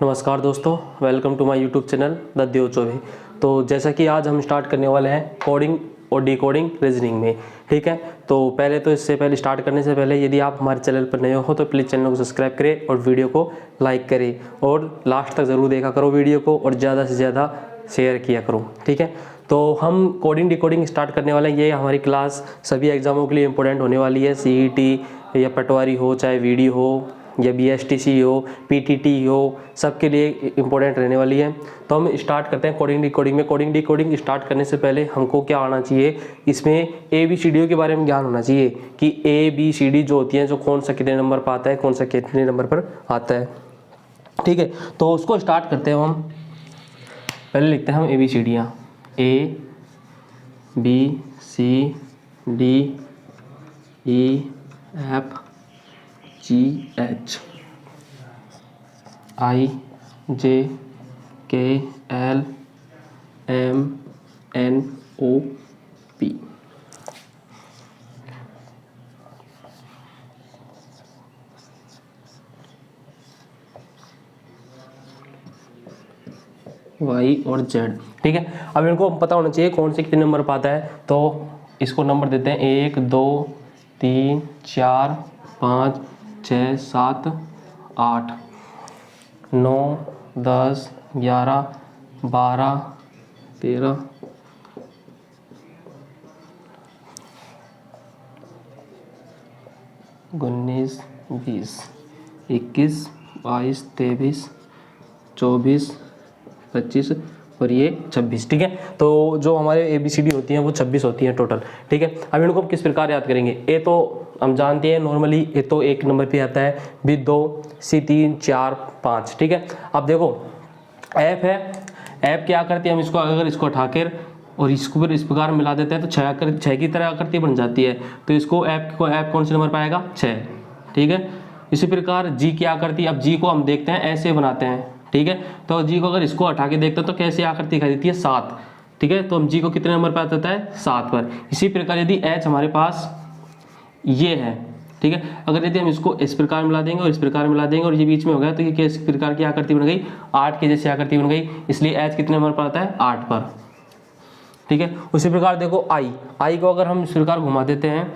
नमस्कार दोस्तों, welcome to my YouTube channel the Dev Choubey. तो जैसा कि आज हम स्टार्ट करने वाले हैं कोडिंग और डिकोडिंग रीजनिंग में। ठीक है, तो पहले तो इससे पहले स्टार्ट करने से पहले यदि आप हमारे चैनल पर नए हो तो प्लीज़ चैनल को सब्सक्राइब करें और वीडियो को लाइक करें और लास्ट तक ज़रूर देखा करो वीडियो को और ज़्यादा से ज़्यादा शेयर किया करो। ठीक है, तो हम कोडिंग डिकोडिंग स्टार्ट करने वाले हैं। ये हमारी क्लास सभी एग्ज़ामों के लिए इंपॉर्टेंट होने वाली है। सीईटी या पटवारी हो, चाहे वीडी हो या बीएसटीसी हो, पीटीटी हो, सबके लिए इंपॉर्टेंट रहने वाली है। तो हम स्टार्ट करते हैं कोडिंग डिकोडिंग में। कोडिंग डिकोडिंग स्टार्ट करने से पहले हमको क्या आना चाहिए, इसमें ABCD के बारे में ज्ञान होना चाहिए कि ABCD जो होती है, जो कौन सा कितने नंबर पर आता है, कौन सा कितने नंबर पर आता है। ठीक है, तो उसको स्टार्ट करते हैं हम। पहले लिखते हैं हम ABCD, ABCDEF GH IJKLMNOP। Y और Z। ठीक है, अब इनको पता होना चाहिए कौन से कितने नंबर पर आता है। तो इसको नंबर देते हैं 1 2 3 4 5 6 7 8 9 10 11 12 13 19 20 21 22 23 24 25 और ये 26। ठीक है, तो जो हमारे ABCD होती हैं वो 26 होती हैं टोटल। ठीक है, अब इनको किस प्रकार याद करेंगे। ए तो हम जानते हैं नॉर्मली ए तो एक नंबर पे आता है, बी 2, सी 3 4 5। ठीक है, अब देखो एफ है, एफ क्या करती है, हम इसको अगर इसको उठाकर और इसको फिर इस प्रकार मिला देते हैं तो 6 की तरह आकृति बन जाती है। तो इसको एफ कौन से नंबर पर आएगा, 6। ठीक है, इसी प्रकार जी क्या आकृति, अब जी को हम देखते हैं ऐसे बनाते हैं। ठीक है, तो जी को अगर इसको हटा के देखते हैं तो कैसे आकृति दिखाई देती है, 7। ठीक है, तो हम जी को कितने नंबर पर आता है, 7 पर। इसी प्रकार यदि एच हमारे पास ये है, ठीक है, अगर यदि हम इसको इस प्रकार मिला देंगे और इस प्रकार मिला देंगे और ये बीच में हो गया तो ये किस प्रकार की आकृति बन गई, 8 की जैसी आकृति बन गई। इसलिए एच कितने नंबर पर आता है, 8 पर। ठीक है, उसी प्रकार देखो आई को अगर हम इस प्रकार घुमा देते हैं,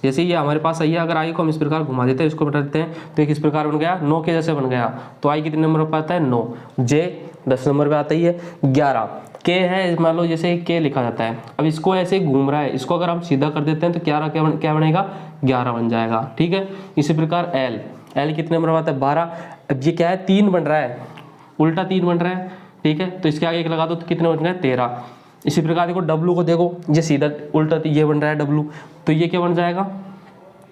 जैसे ये हमारे पास आई है, अगर आई को हम इस प्रकार घुमा देते हैं, इसको बता देते हैं तो ये किस प्रकार बन गया, 9 के जैसे बन गया। तो आई कितने नंबर पर आता है, 9। जे 10 नंबर पे आता ही है। 11 के है, मान लो जैसे के लिखा जाता है, अब इसको ऐसे घूम रहा है, इसको अगर हम सीधा कर देते हैं तो 11 क्या बनेगा, 11 बन जाएगा। ठीक है, इसी प्रकार एल कितने नंबर पर आता है, 12। अब ये क्या है, 3 बन रहा है, उल्टा 3 बन रहा है। ठीक है, तो इसके आगे एक लगा दो तो कितने बन गए, 13। इसी प्रकार देखो डब्लू को देखो, ये सीधा उल्टा ये बन रहा है डब्लू, तो ये क्या बन जाएगा,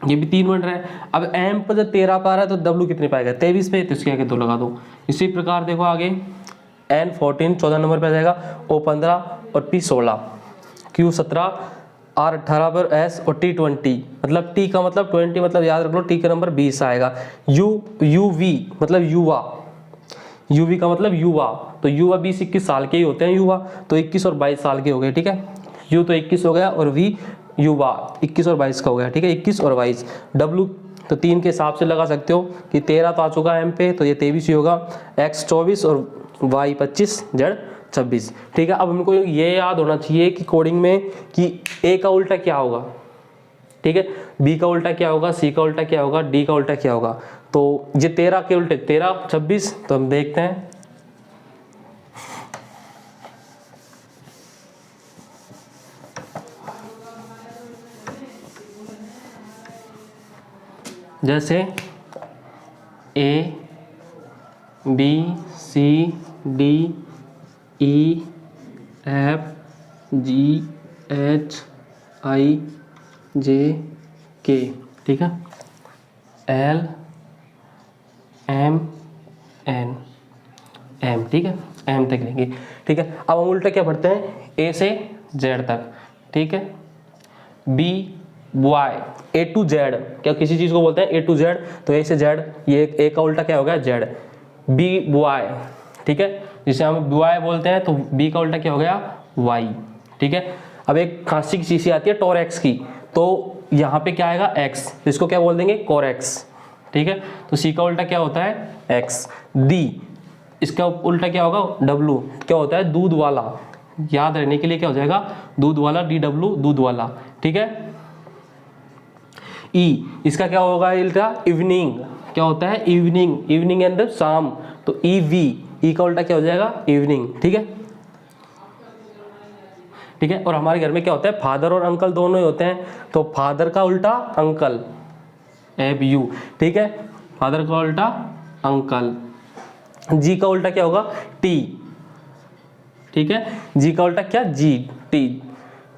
ये भी 3 बन रहा है। अब एम पर जब 13 पा रहा है तो डब्लू कितने पाएगा, 23 पे, तो इसके आगे 2 लगा दो। इसी प्रकार देखो आगे एन 14 14 नंबर पे आ जाएगा, ओ 15 और पी 16, क्यू 17, आर 18 पर, एस और टी 20, मतलब टी का मतलब 20, मतलब याद रख लो टी का नंबर 20 आएगा। यू वी मतलब युवा, यूवी का मतलब युवा, तो युवा 20-21 साल के ही होते हैं युवा, तो 21 और 22 साल के हो गए। ठीक है, यू तो 21 हो गया और वी युवा 21 और 22 का हो गया। ठीक है, 21 और 22। डब्लू तो 3 के हिसाब से लगा सकते हो कि 13 तो आ चुका है एम पे, तो ये 23 ही होगा, एक्स 24 और वाई 25, जेड 26। ठीक है, अब हमको ये याद होना चाहिए कि कोडिंग में कि ए का उल्टा क्या होगा, ठीक है, बी का उल्टा क्या होगा, सी का उल्टा क्या होगा, डी का उल्टा क्या होगा। तो ये 13 के उल्टे 13 26, तो हम देखते हैं। जैसे A B C D E F G H I J K। ठीक है, L M N M। ठीक है, M तक लेंगे। ठीक है, अब हम उल्टा क्या पढ़ते हैं, A से Z तक। ठीक है, B Y A to Z, क्या किसी चीज को बोलते हैं A to Z, तो A से Z, ये A का उल्टा क्या हो गया, Z। B वाई, ठीक है, जिसे हम वाई बोलते हैं, तो B का उल्टा क्या हो गया, Y। ठीक है, अब एक खांसी की चीज आती है टोरेक्स की, तो यहाँ पे क्या आएगा, X, इसको क्या बोल देंगे, कोरेक्स। ठीक है। तो सी का उल्टा क्या होता है एक्स। डी, इसका उल्टा क्या होगा डब्लू, क्या होता है दूध वाला, याद रहने के लिए क्या हो जाएगा दूध वाला, डी डब्लू दूध वाला, ठीक है। ई, इसका क्या होगा उल्टा इवनिंग, क्या होता है इवनिंग, इवनिंग एंड शाम, तो ई वी, ई का उल्टा क्या हो जाएगा इवनिंग, ठीक है। ठीक है, और हमारे घर में क्या होता है फादर और अंकल दोनों ही होते हैं, तो फादर का उल्टा अंकल, एफ यू, ठीक है, फादर का उल्टा अंकल। जी का उल्टा क्या होगा टी, ठीक है, जी का उल्टा क्या जी टी।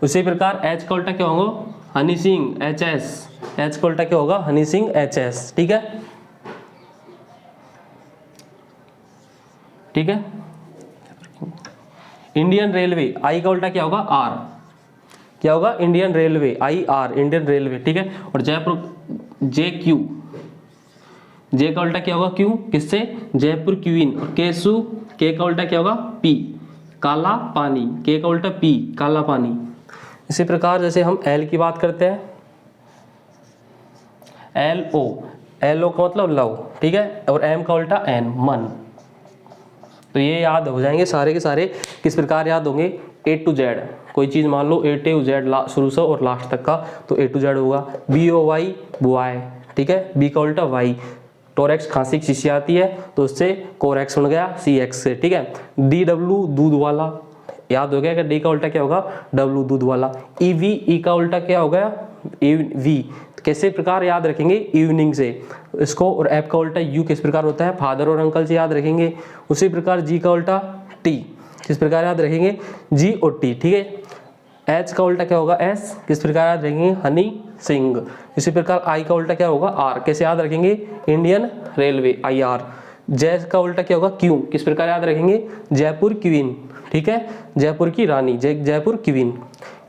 उसी प्रकार एच का उल्टा क्या होगा Honey Singh, H S, H का उल्टा क्या होगा हनी सिंह, एच एस, ठीक है, ठीक है। इंडियन रेलवे, आई का उल्टा क्या होगा आर, क्या होगा Indian railway, I R Indian railway, ठीक है। और जयपुर जे क्यू, जे का उल्टा क्या होगा क्यू, किससे जयपुर क्वीन, और केसु, के का उल्टा क्या होगा पी, काला पानी, के का उल्टा पी, काला पानी। इसी प्रकार जैसे हम एल की बात करते हैं, एल ओ, एल ओ का मतलब लव, ठीक है, और एम का उल्टा एन मन। तो ये याद हो जाएंगे सारे के सारे, किस प्रकार याद होंगे ए टू जेड, कोई चीज़ मान लो ए टू जेड शुरू से और लास्ट तक का, तो ए टू जेड होगा। बी ओ वाई बुआई, ठीक है, बी का उल्टा वाई, टोरेक्स खांसी की शीशी आती है तो उससे कोरेक्स बन गया सी एक्स से, ठीक है। डी डब्ल्यू दूध वाला, याद हो गया कि डी का उल्टा क्या होगा डब्ल्यू दूध वाला। ई वी, ई का उल्टा क्या हो गया वी, कैसे प्रकार याद रखेंगे इवनिंग से इसको, और एफ का उल्टा यू किस प्रकार होता है फादर और अंकल से याद रखेंगे। उसी प्रकार जी का उल्टा टी, किस प्रकार याद रखेंगे जी और टी, ठीक है। एच का उल्टा क्या होगा एस, किस प्रकार याद रखेंगे हनी सिंह। इसी प्रकार आई का उल्टा क्या होगा आर, कैसे याद रखेंगे इंडियन रेलवे, आई आर। जे का उल्टा क्या होगा क्यू, किस प्रकार याद रखेंगे जयपुर क्वीन, ठीक है, जयपुर की रानी, जयपुर क्वीन।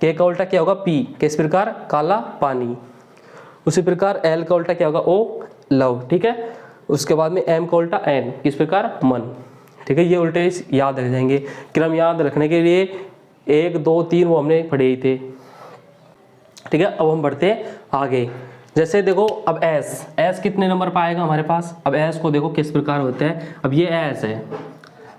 के का उल्टा क्या होगा पी, किस प्रकार काला पानी। उसी प्रकार एल का उल्टा क्या होगा ओ लव, ठीक है। उसके बाद में एम का उल्टा एन, किस प्रकार मन, ठीक है। ये उल्टे याद रह जाएंगे। क्रम याद रखने के लिए 1 2 3 वो हमने पढ़े ही थे, ठीक है। अब हम बढ़ते हैं आगे, जैसे देखो अब एस, एस कितने नंबर पर आएगा हमारे पास, अब एस को देखो किस प्रकार होता है। अब ये एस है,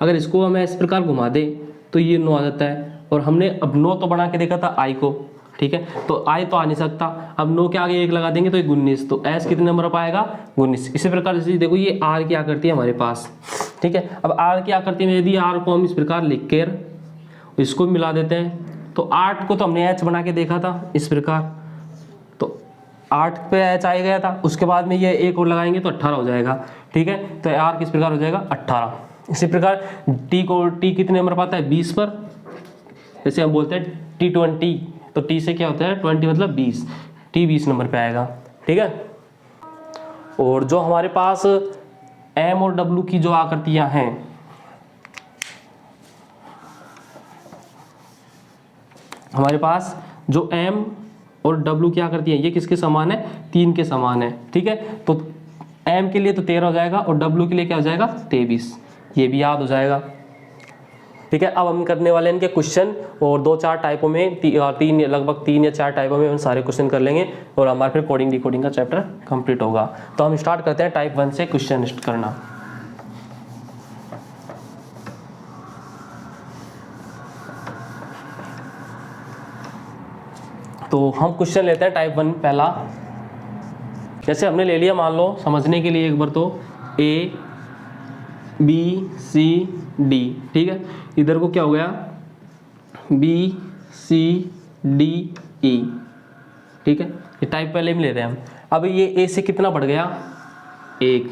अगर इसको हम इस प्रकार घुमा दें तो ये 9 आ जाता है, और हमने अब 9 तो बना के देखा था आई को, ठीक है, तो आई तो आ नहीं सकता। अब 9 के आगे 1 लगा देंगे तो 19, तो एस कितने नंबर पर आएगा 19। इसी प्रकार जैसे देखो ये आर की आकृति है हमारे पास, ठीक है। अब आर की आकृति में यदि आर को हम इस प्रकार लिख कर इसको मिला देते हैं, तो 8 को तो हमने एच बना के देखा था इस प्रकार, तो 8 पे एच आ गया था, उसके बाद में ये एक और लगाएंगे तो 18 हो जाएगा, ठीक है। तो आर किस प्रकार हो जाएगा 18। इसी प्रकार टी को, टी कितने नंबर पर आता है 20 पर, जैसे हम बोलते हैं T20, तो टी से क्या होता है 20 मतलब 20, टी 20 नंबर पे आएगा, ठीक है। और जो हमारे पास एम और डब्ल्यू की जो आकृतियां हैं, हमारे पास जो एम और डब्ल्यू की आकृतियां ये किसके समान है 3 के समान है, ठीक है। तो एम के लिए तो 13 हो जाएगा और डब्ल्यू के लिए क्या हो जाएगा 23, ये भी याद हो जाएगा, ठीक है। अब हम करने वाले हैं इनके क्वेश्चन, और 2-4 टाइपों में लगभग 3 या 4 टाइपों में हम सारे क्वेश्चन कर लेंगे, और हमारे फिर कोडिंग डिकोडिंग का चैप्टर कंप्लीट होगा। तो हम स्टार्ट करते हैं टाइप 1 से क्वेश्चन करना। तो हम क्वेश्चन लेते हैं टाइप 1 पहला, जैसे हमने ले लिया मान लो समझने के लिए एक बार, तो A B C D, ठीक है। इधर को क्या हो गया B C D E, ठीक है। ये टाइप पहले में ले रहे हैं हम। अब ये A से कितना बढ़ गया 1,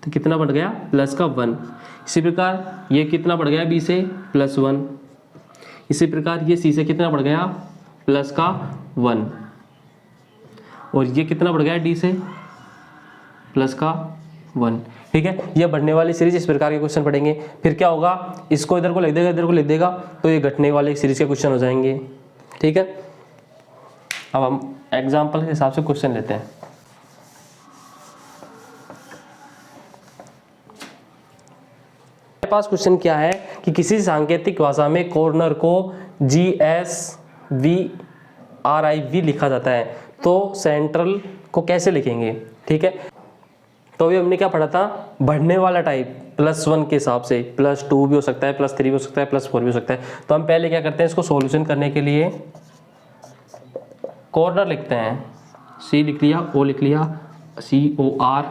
तो कितना बढ़ गया प्लस का 1। इसी प्रकार ये कितना बढ़ गया B से प्लस 1। इसी प्रकार ये C से कितना बढ़ गया प्लस का 1, और ये कितना बढ़ गया D से प्लस का 1, ठीक है। ये बढ़ने वाली सीरीज इस प्रकार के क्वेश्चन पढ़ेंगे। फिर क्या होगा, इसको इधर को लिख देगा, इधर को लिख देगा, तो ये घटने वाले सीरीज के क्वेश्चन हो जाएंगे, ठीक है। अब हम एग्जाम्पल के हिसाब से क्वेश्चन लेते हैं। हमारे पास क्वेश्चन क्या है कि किसी सांकेतिक भाषा में कॉर्नर को GSVRIV लिखा जाता है, तो सेंट्रल को कैसे लिखेंगे, ठीक है। तो अभी हमने क्या पढ़ा था, बढ़ने वाला टाइप +1 के हिसाब से, +2 भी हो सकता है, +3 भी हो सकता है, +4 भी हो सकता है। तो हम पहले क्या करते हैं, इसको सॉल्यूशन करने के लिए कॉर्नर लिखते हैं, C लिख लिया, O लिख लिया, CORNER।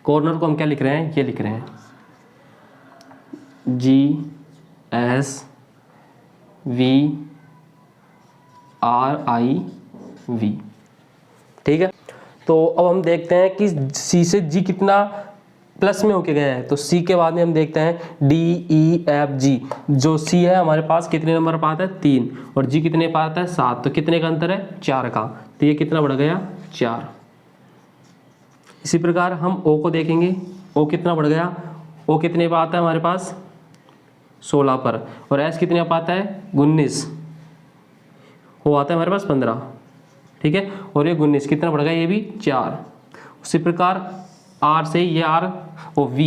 कॉर्नर को हम क्या लिख रहे हैं, ये लिख रहे हैं GSVRIV। ठीक है, तो अब हम देखते हैं कि C से G कितना प्लस में होके गया है। तो C के बाद में हम देखते हैं DEFG। जो C है हमारे पास कितने नंबर पर आता है, 3, और G कितने पर आता है, 7। तो कितने का अंतर है, 4 का। तो ये कितना बढ़ गया, 4। इसी प्रकार हम O को देखेंगे, O कितना बढ़ गया, O कितने पर आता है हमारे पास, 16 पर, और S कितने पर आता है, 19। वो आता है हमारे पास 15। ठीक है, और ये 19 कितना बढ़ गया, ये भी 4। उसी प्रकार R से ये R और V,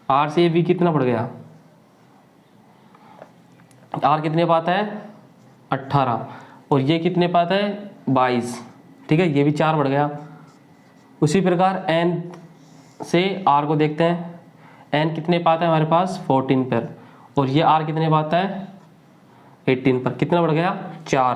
R से ये V कितना बढ़ गया, R कितने पाता है, 18, और ये कितने पाता है, 22। ठीक है, ये भी 4 बढ़ गया। उसी प्रकार N से R को देखते हैं, N कितने पाता है हमारे पास, 14 पर, और ये R कितने पाता है, 18 पर। कितना बढ़ गया, 4।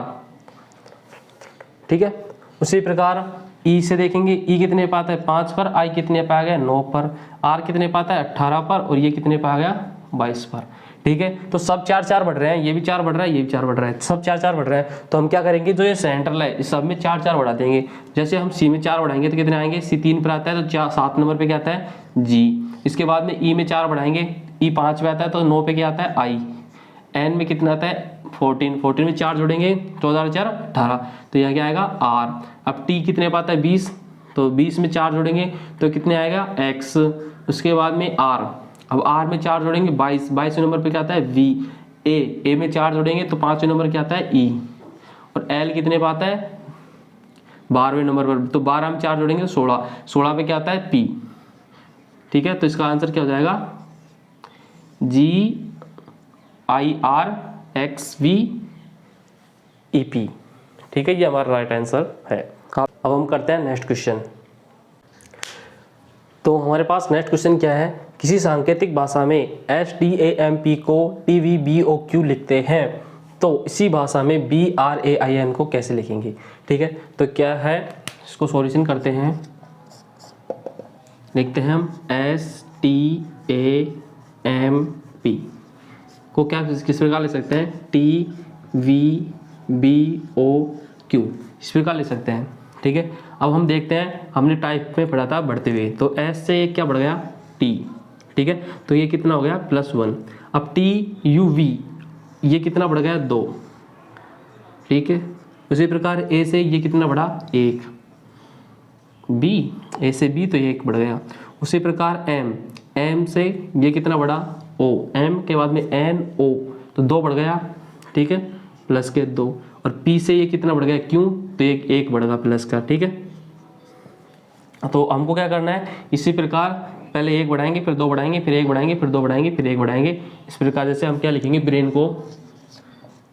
ठीक है, उसी प्रकार E से देखेंगे, E कितने पे आता है, 5 पर, I कितने पे आ गया, 9 पर, R कितने पे आता है, 18 पर, और ये कितने पे आ गया, 22 पर। ठीक है, तो सब 4-4 बढ़ रहे हैं, ये भी 4 बढ़ रहा है, ये भी 4 बढ़ रहा है, सब 4-4 बढ़ रहे हैं। तो हम क्या करेंगे, जो ये सेंट्रल है इस सब में 4-4 बढ़ा देंगे। जैसे हम C में 4 बढ़ाएंगे तो कितने आएंगे, C 3 पर आता है तो 7 नंबर पे क्या आता है, G। इसके बाद में E में 4 बढ़ाएंगे, E 5 पे आता है तो 9 पे क्या आता है, I। N में कितना आता है, 14 में 4 जोड़ेंगे, 14 और 4 18, तो यह क्या आएगा, R। अब T कितने पाता है, 20, तो 20 में 4 जोड़ेंगे तो कितने आएगा, X। उसके बाद में R, अब R में 4 जोड़ेंगे, 22 नंबर पे क्या आता है, V। A में 4 जोड़ेंगे तो 5वें नंबर क्या आता है, E। और L कितने पे आता है, 12वें नंबर पर, तो 12 में 4 जोड़ेंगे तो 16 पे क्या आता है, P। ठीक है, तो इसका आंसर क्या हो जाएगा, GIRXVEP। ठीक है, ये हमारा राइट आंसर है। अब हम करते हैं नेक्स्ट क्वेश्चन। तो हमारे पास नेक्स्ट क्वेश्चन क्या है, किसी सांकेतिक भाषा में STAMP को TVBOQ लिखते हैं, तो इसी भाषा में BRAIN को कैसे लिखेंगे। ठीक है, तो क्या है, इसको सॉल्यूशन करते हैं। लिखते हैं हम STAMP को क्या किस प्रकार लिख सकते हैं, TVBOQ इस प्रकार लिख सकते हैं। ठीक है, अब हम देखते हैं, हमने टाइप में पढ़ा था बढ़ते हुए, तो S से क्या बढ़ गया, T। ठीक है, तो ये कितना हो गया, +1। अब TUV ये कितना बढ़ गया, 2। ठीक है, उसी प्रकार A से ये कितना बढ़ा, 1। B, A से B तो ये 1 बढ़ गया। उसी प्रकार M से ये कितना बढ़ा, O। M के बाद में NO तो 2 बढ़ गया। ठीक है, प्लस के 2, और P से ये कितना बढ़ गया, Q तो ये 1 बढ़ गया प्लस का। ठीक है, तो हमको क्या करना है, इसी प्रकार पहले 1 बढ़ाएंगे, फिर 2 बढ़ाएंगे, फिर 1 बढ़ाएंगे, फिर 2 बढ़ाएंगे, फिर 1 बढ़ाएंगे। इस प्रकार जैसे हम क्या लिखेंगे, ब्रेन को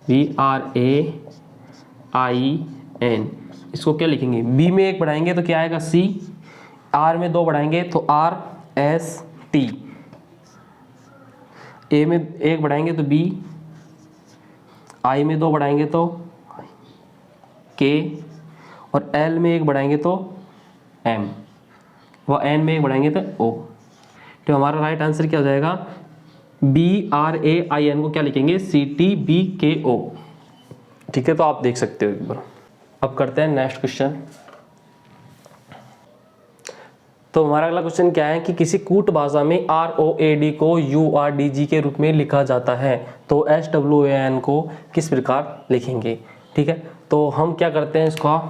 BRAIN, इसको क्या लिखेंगे, B में 1 बढ़ाएंगे तो क्या आएगा, C। R में 2 बढ़ाएंगे तो RST। A में 1 बढ़ाएंगे तो B। I में 2 बढ़ाएंगे तो K, और L में 1 बढ़ाएंगे तो M, व N में 1 बढ़ाएंगे तो O। तो हमारा राइट आंसर क्या हो जाएगा, BRAIN को क्या लिखेंगे, CTBKO। ठीक है, तो आप देख सकते हो एक बार। अब करते हैं नेक्स्ट क्वेश्चन। तो हमारा अगला क्वेश्चन क्या है कि किसी कूट भाषा में ROAD को URDG के रूप में लिखा जाता है, तो SWAN को किस प्रकार लिखेंगे। ठीक है, तो हम क्या करते हैं, इसको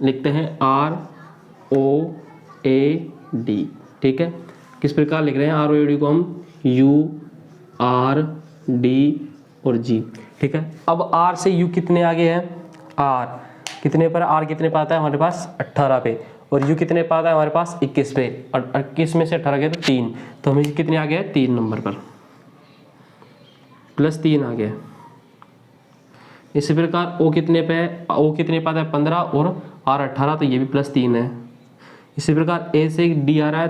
लिखते हैं ROAD। ठीक है, किस प्रकार लिख रहे हैं, ROAD को हम URD और G। ठीक है, अब R से U कितने आगे हैं, R कितने पर, R कितने पर आता है हमारे पास, 18 पे, और U कितने पर आता है हमारे पास, 21 पे, और 21 में से 18 गया तो 3, तो हमें कितने आ गया, 3 नंबर पर, +3 आ गया। इसी प्रकार O कितने पे है, O कितने पे आता है, 15, और R 18 तो ये भी +3 है। इसी प्रकार A से D आ रहा है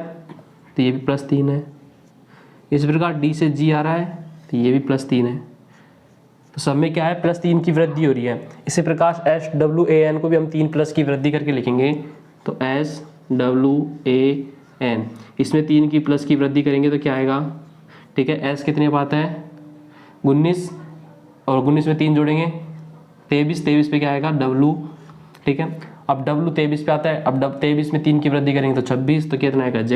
तो ये भी +3 है। इसी प्रकार D से G आ रहा है तो ये भी +3 है। तो सब में क्या है, +3 की वृद्धि हो रही है। इसी प्रकार SWAN को भी हम 3 प्लस की वृद्धि करके लिखेंगे। तो SWAN इसमें 3 की प्लस की वृद्धि करेंगे तो क्या आएगा, ठीक है। S कितने पाता है 19 और 19 में 3 जोड़ेंगे 23, 23 पे क्या आएगा W, ठीक है। अब W 23 पे आता है, अब 23 में 3 की वृद्धि करेंगे तो 26, तो कितना आएगा Z।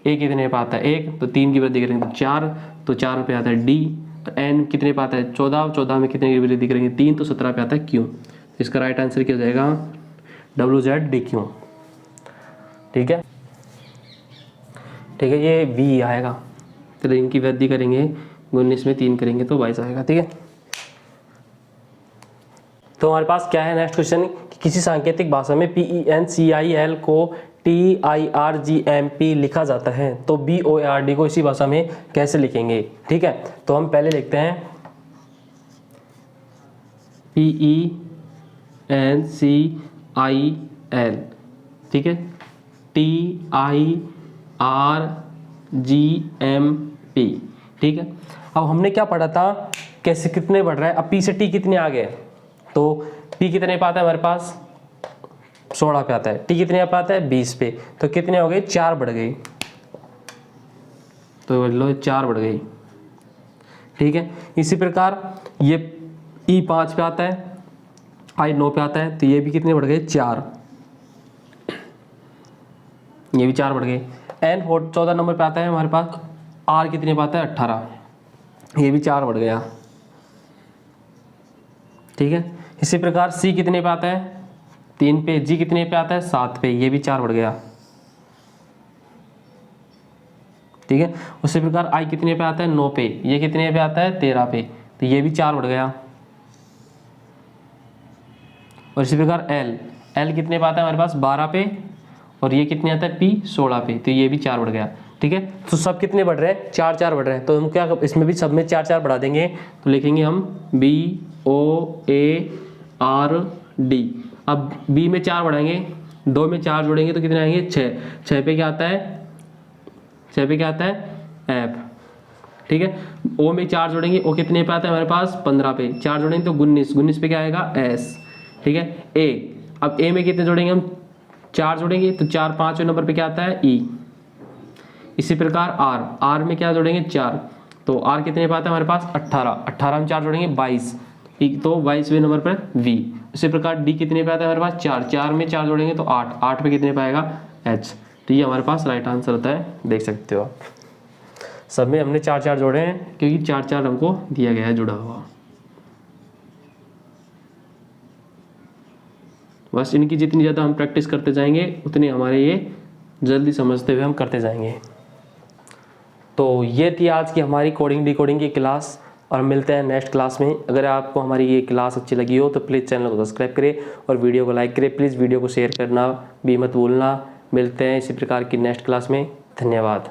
A कितने पे आता है 1, तो 3 की वृद्धि करेंगे तो 4, तो 4 पे आता है D। तो N कितने पे आता है 14, 14 में कितने की वृद्धि करेंगे 3, तो 17 पे आता है Q। इसका राइट आंसर क्या हो जाएगा WZDQ, ठीक है, ठीक है। ये V आएगा। तो इनकी वृद्धि करेंगे 19 में 3 करेंगे तो 22 आएगा, ठीक है। तो हमारे पास क्या है नेक्स्ट क्वेश्चन, किसी सांकेतिक भाषा में PENCIL को TIRGMP लिखा जाता है तो BOARD को इसी भाषा में कैसे लिखेंगे, ठीक है। तो हम पहले लिखते हैं PENCIL, ठीक है, TIRGMP, ठीक है। अब हमने क्या पढ़ा था, कैसे कितने बढ़ रहा है, अब P से T कितने आ गए, तो P कितने पे आता है हमारे पास 16 पे आता है, T कितने पे आता है 20 पे, तो कितने हो गए 4 बढ़ गई, तो लो 4 बढ़ गई, ठीक है। इसी प्रकार ये E 5 पे आता है, I 9 पे आता है, तो ये भी कितने बढ़ गए 4, ये भी 4 बढ़ गए। N 14 नंबर पे आता है हमारे पास, R कितने पे आता है 18, ये भी 4 बढ़ गया, ठीक है। इसी प्रकार C कितने पे आता है 3 पे, G कितने पे आता है 7 पे, ये भी 4 बढ़ गया, ठीक है। उसी प्रकार I कितने पे आता है 9 पे, ये कितने पे आता है 13 पे, तो ये भी 4 बढ़ गया। और इसी प्रकार L कितने पे आता है हमारे पास 12 पे, और ये कितने आता है P 16 पे, तो ये भी 4 बढ़ गया, ठीक है। तो सब कितने बढ़ रहे हैं 4 4 बढ़ रहे हैं, तो हम क्या इसमें भी सब में 4 4 बढ़ा देंगे, तो लिखेंगे हम BOARD। अब B में 4 बढ़ाएंगे, 2 में 4 जोड़ेंगे तो कितने आएंगे 6, 6 पे क्या आता है 6 पे क्या आता है F, ठीक है। O में 4 जोड़ेंगे, O कितने पे आता है हमारे पास 15 पे, 4 जोड़ेंगे तो 19, 19 पे क्या आएगा S, ठीक है। A, अब A में कितने जोड़ेंगे हम 4 जोड़ेंगे तो 4 5वें नंबर पे क्या आता है E। इसी प्रकार R में क्या जोड़ेंगे 4, तो R कितने पे आता है हमारे पास 18, 18 में 4 जोड़ेंगे 22, तो 22वें नंबर पर V। इसी प्रकार D कितने पे आता है हमारे पास 4, 4 में 4 जोड़ेंगे तो 8, 8 पे कितने पाएगा H। तो ये हमारे पास राइट आंसर होता है, देख सकते हो आप। सब में हमने 4 4 जोड़े हैं क्योंकि 4 4 हमको दिया गया है जुड़ा हुआ। बस इनकी जितनी ज़्यादा हम प्रैक्टिस करते जाएंगे उतनी हमारे ये जल्दी समझते हुए हम करते जाएंगे। तो ये थी आज की हमारी कोडिंग डिकोडिंग की क्लास, और मिलते हैं नेक्स्ट क्लास में। अगर आपको हमारी ये क्लास अच्छी लगी हो तो प्लीज़ चैनल को सब्सक्राइब करें और वीडियो को लाइक करें। प्लीज़ वीडियो को शेयर करना भी मत भूलना। मिलते हैं इसी प्रकार की नेक्स्ट क्लास में। धन्यवाद।